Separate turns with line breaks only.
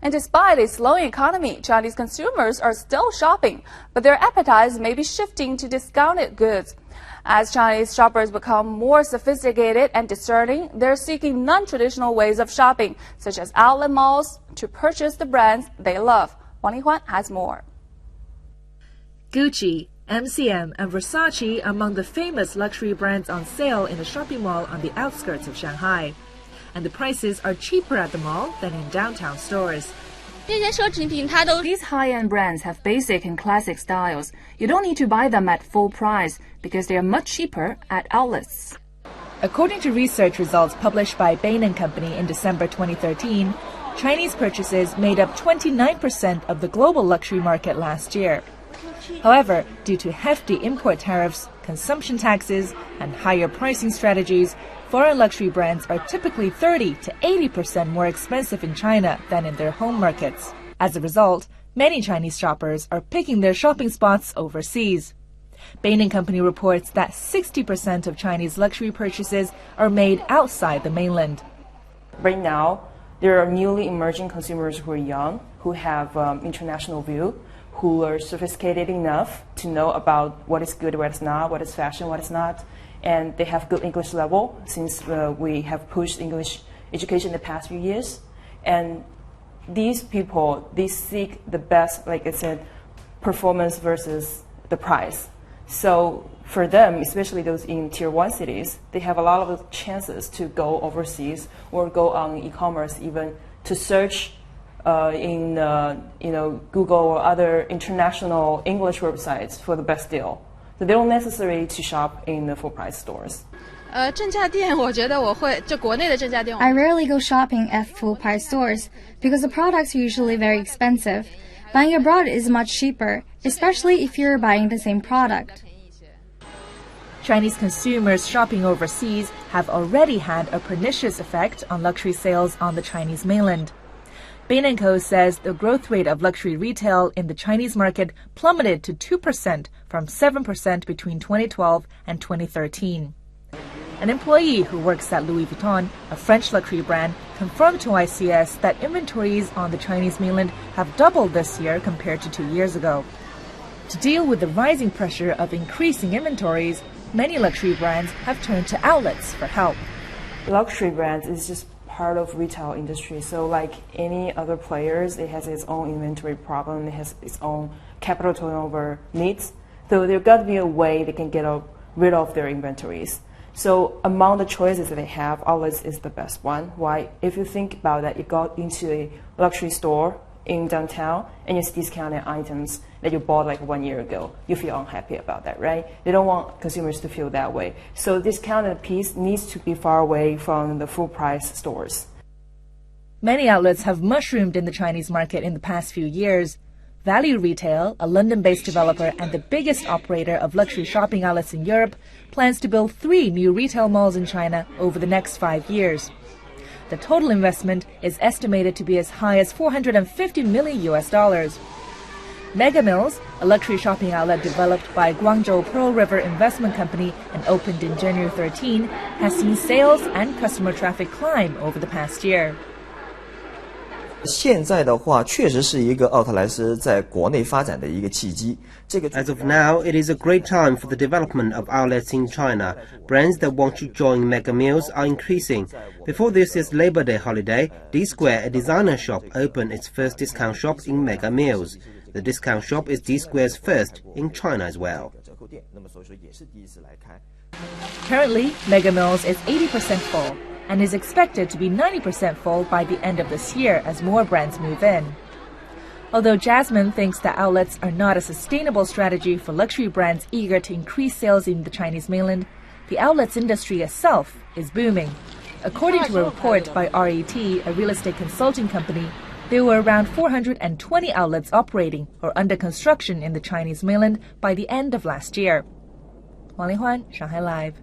And despite a slowing economy, Chinese consumers are still shopping, but their appetites may be shifting to discounted goods. As Chinese shoppers become more sophisticated and discerning, they're seeking non-traditional ways of shopping, such as outlet malls, to purchase the brands they love. Wang Linghuan has more.
Gucci, MCM, and Versace are among the famous luxury brands on sale in a shopping mall on the outskirts of Shanghai. And the prices are cheaper at the mall than in downtown stores.
These high-end brands have basic and classic styles. You don't need to buy them at full price because they are much cheaper at outlets.
According to research results published by Bain & Company in December 2013, Chinese purchases made up 29% of the global luxury market last year. However, due to hefty import tariffs, consumption taxes, and higher pricing strategies, foreign luxury brands are typically 30 to 80% more expensive in China than in their home markets. As a result, many Chinese shoppers are picking their shopping spots overseas. Bain & Company reports that 60% of Chinese luxury purchases are made outside the mainland.
Right now, there are newly emerging consumers who are young, who have international view, who are sophisticated enough to know about what is good, what is not, what is fashion, what is not. And they have good English level since we have pushed English education in the past few years. And these people, they seek the best, like I said, performance versus the price. So for them, especially those in tier 1 cities, they have a lot of chances to go overseas or go on e-commerce even to search in Google or other international English websites for the best deal. So they don't necessarily to shop in the full price stores.
I rarely go shopping at full price stores because the products are usually very expensive. Buying abroad is much cheaper, especially if you're buying the same product.
Chinese consumers shopping overseas have already had a pernicious effect on luxury sales on the Chinese mainland. Bain & Co. says the growth rate of luxury retail in the Chinese market plummeted to 2% from 7% between 2012 and 2013. An employee who works at Louis Vuitton, a French luxury brand, confirmed to ICS that inventories on the Chinese mainland have doubled this year compared to 2 years ago. To deal with the rising pressure of increasing inventories, many luxury brands have turned to outlets for help.
Luxury brands is just part of retail industry. So like any other players, it has its own inventory problem, it has its own capital turnover needs. So there's got to be a way they can get rid of their inventories. So among the choices that they have, outlets is the best one. Why? If you think about that, you got into a luxury store in downtown and you see discounted items that you bought like 1 year ago, you feel unhappy about that, right? They don't want consumers to feel that way. So discounted piece needs to be far away from the full price stores.
Many outlets have mushroomed in the Chinese market in the past few years. Value Retail, a London-based developer and the biggest operator of luxury shopping outlets in Europe, plans to build 3 new retail malls in China over the next 5 years. The total investment is estimated to be as high as $450 million. Mega Mills, a luxury shopping outlet developed by Guangzhou Pearl River Investment Company and opened in January 13, has seen sales and customer traffic climb over the past year.
现在的话，确实是一个奥特莱斯在国内发展的一个契机。
As of now, it is a great time for the development of outlets in China. Brands that want to join Mega Mills are increasing. Before this year's Labor Day holiday, D-Square, a designer shop, opened its first discount shop in Mega Mills. The discount shop is D-Square's first in China as well.
Currently, Mega Mills is 80% full and is expected to be 90% full by the end of this year as more brands move in. Although Jasmine thinks that outlets are not a sustainable strategy for luxury brands eager to increase sales in the Chinese mainland, the outlets industry itself is booming. According to a report by RET, a real estate consulting company, there were around 420 outlets operating or under construction in the Chinese mainland by the end of last year. Wang Linghuan, Shanghai Live.